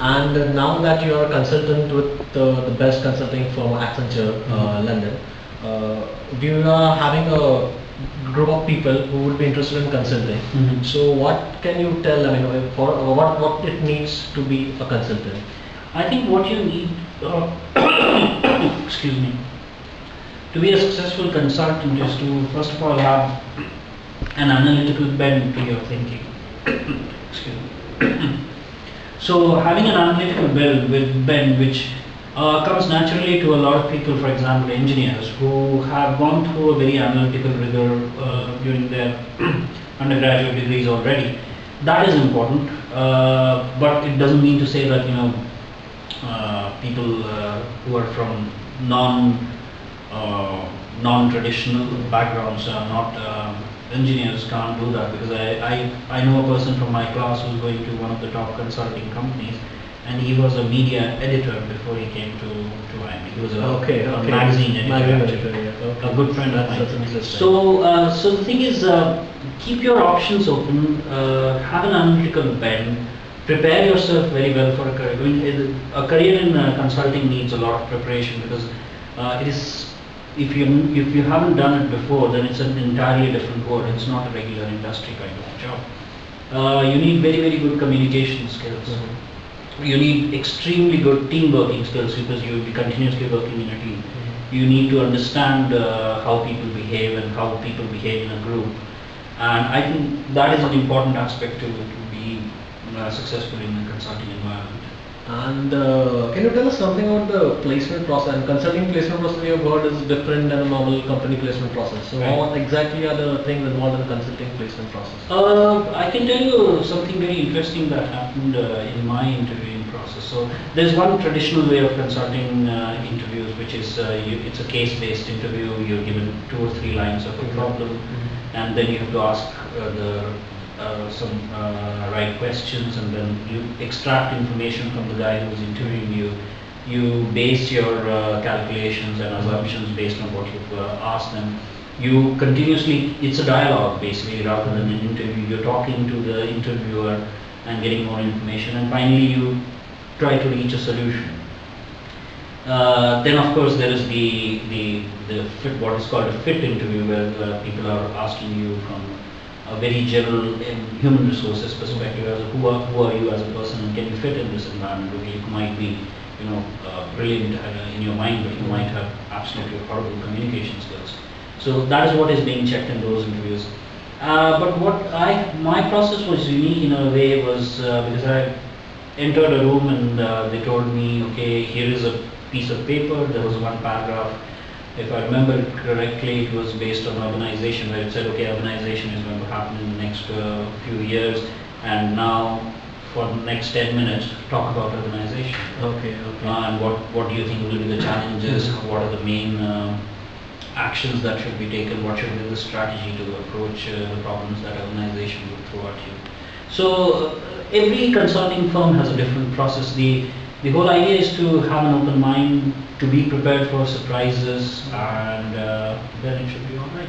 And now that you are a consultant with the best consulting firm, Accenture, London, we are having a group of people who would be interested in consulting. So what can you tell, I mean, for what it needs to be a consultant? I think what you need, excuse me, to be a successful consultant is to first of all have an analytical bent to your thinking. Excuse me. So having an analytical bent which comes naturally to a lot of people, for example engineers who have gone through a very analytical rigor during their undergraduate degrees already. That is important, but it doesn't mean to say that people who are from non-traditional backgrounds are not engineers can't do that, because I know a person from my class who's going to one of the top consulting companies, and he was a media editor before he came to IIM. He was a magazine editor, a good friend of mine. So the thing is, keep your options open, have an analytical bent, prepare yourself very well for a career. I mean, a career in consulting needs a lot of preparation, because it is, if you haven't done it before, then it's an entirely different world. It's not a regular industry kind of job. You need very good communication skills. You need extremely good team working skills, because you will be continuously working in a team. You need to understand how people behave and how people behave in a group, and I think that is an important aspect to be successful in a consulting environment. And can you tell us something about the placement process? And consulting placement process, we have heard, is different than a normal company placement process. So what exactly are the things involved in the consulting placement process? I can tell you something very interesting that happened in my interviewing process. So there's one traditional way of consulting interviews, which is it's a case-based interview. You're given 2 or 3 lines of a problem, and then you have to ask some right questions, and then you extract information from the guy who's interviewing you. You base your calculations and assumptions based on what you've asked them. You continuously, it's a dialogue basically rather than an interview. You're talking to the interviewer and getting more information, and finally you try to reach a solution. Then of course there is the fit, what is called a fit interview, where people are asking you from a very general human resources perspective, as who are you as a person, and can you fit in this environment? Okay, you might be brilliant in your mind, but you might have absolutely horrible communication skills. So that is what is being checked in those interviews. But my process was unique in a way, was because I entered a room and they told me, okay, here is a piece of paper. There was one paragraph. If I remember it correctly, it was based on urbanization, where it said, okay, urbanization is going to happen in the next few years, and now for the next 10 minutes, talk about urbanization. And what do you think will be the challenges? What are the main actions that should be taken? What should be the strategy to approach the problems that urbanization will throw at you? So every consulting firm has a different process. The whole idea is to have an open mind, to be prepared for surprises, and then it should be all right.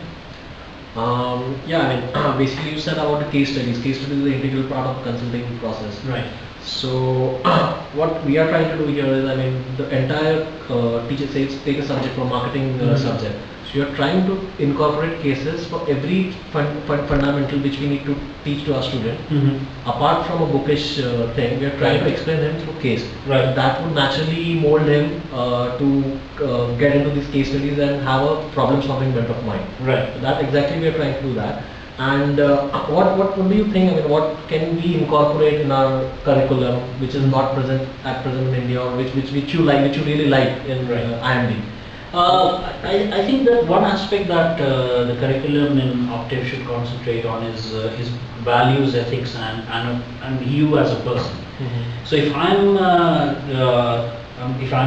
Yeah, I mean, basically you said about the case studies. Case studies is the integral part of the consulting process. Right. So what we are trying to do here is, I mean, the entire teacher says, take a subject from marketing subject. So you are trying to incorporate cases for every fundamental which we need to teach to our student. Apart from a bookish thing, we are trying to explain them through case. Right. That would naturally mold him to get into these case studies and have a problem-solving bent of mind. Right. That exactly we are trying to do that. And what do you think? I mean, what can we incorporate in our curriculum which is not present at present in India, or which you like, which you really like in IMD? I think that one aspect that the curriculum in Octave should concentrate on is values, ethics, and you as a person. So if I'm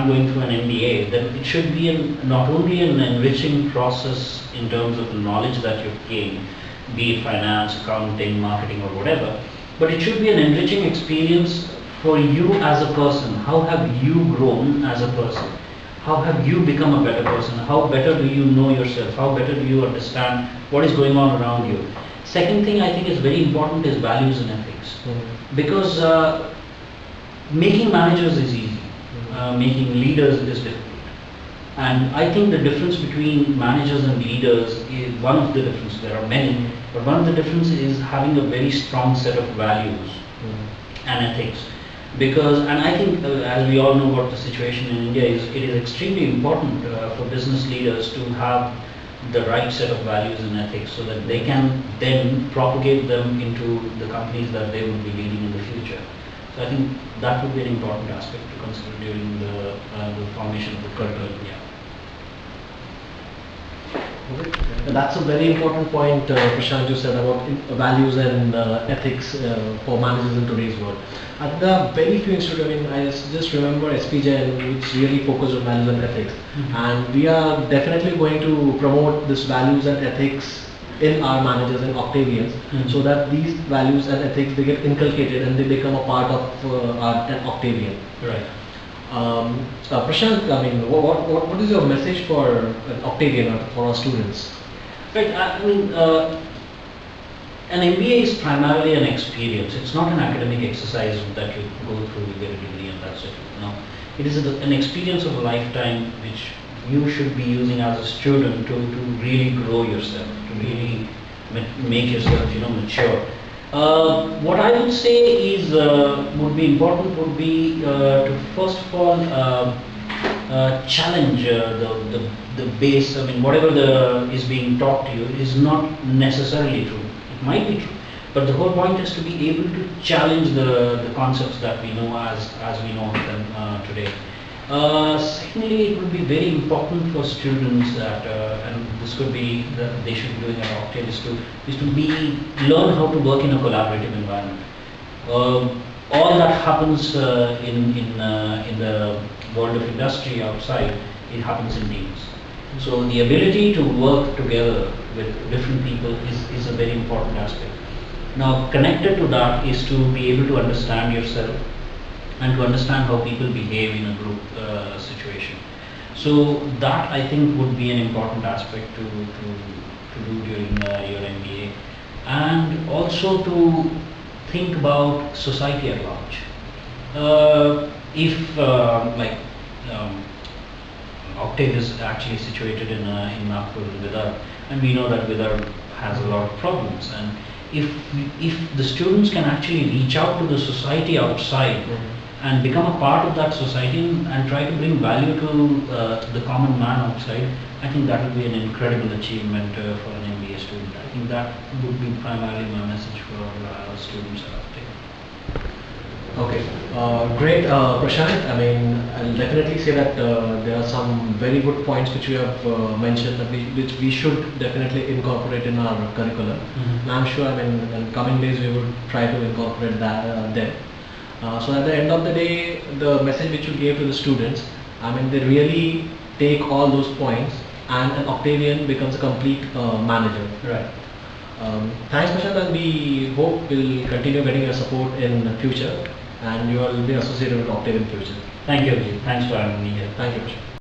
going through an MBA, then it should be not only an enriching process in terms of the knowledge that you've gained, be it finance, accounting, marketing, or whatever, but it should be an enriching experience for you as a person. How have you grown as a person? How have you become a better person? How better do you know yourself? How better do you understand what is going on around you? Second thing I think is very important is values and ethics. Because Making managers is easy, making leaders is difficult. And I think the difference between managers and leaders is one of the differences. There are many, but one of the differences is having a very strong set of values and ethics. Because, and I think as we all know what the situation in India is, it is extremely important for business leaders to have the right set of values and ethics so that they can then propagate them into the companies that they will be leading in the future. So I think that would be an important aspect to consider during the formation of the curriculum. Yeah. That's a very important point, Prashant, you said about values and ethics for managers in today's world. At the very few institutes, I mean, I just remember SPJ, which really focused on values and ethics. And we are definitely going to promote this values and ethics in our managers and Octavians, so that these values and ethics, they get inculcated and they become a part of an Octavian. Right. Prashant, I mean, what is your message for an Octavian or for our students? Right. I mean, an MBA is primarily an experience. It's not an academic exercise that you go through, you get a degree, and that's it. No, it is an experience of a lifetime which you should be using as a student to really grow yourself, to really make yourself, mature. What I would say is would be important would be to first of all challenge the base. I mean, whatever is being taught to you is not necessarily true. It might be true, but the whole point is to be able to challenge the concepts that we know as we know them today. Secondly, it would be very important for students that, and this could be that they should be doing at Octave, is to learn how to work in a collaborative environment. All that happens in the world of industry outside, it happens in teams. So the ability to work together with different people is a very important aspect. Now, connected to that is to be able to understand yourself and to understand how people behave in a group situation. So that, I think, would be an important aspect to do during your MBA, and also to think about society at large. If Octave is actually situated in Nagpur, Vidar, and we know that Vidar has a lot of problems, and if the students can actually reach out to the society outside and become a part of that society and try to bring value to the common man outside, I think that would be an incredible achievement for an MBA student. I think that would be primarily my message for students at Octave. Okay, great, Prashant. I mean, I'll definitely say that there are some very good points which you have mentioned, that which we should definitely incorporate in our curriculum. And I'm sure, I mean, in coming days we would try to incorporate that them. So at the end of the day, the message which you gave to the students, I mean, they really take all those points, and an Octavian becomes a complete manager. Right. Thanks, Prashant, and we hope we'll continue getting your support in the future, and you will be associated with Octave in future. Thank you, Abhijit. Thanks for having me here. Thank you, Prashant.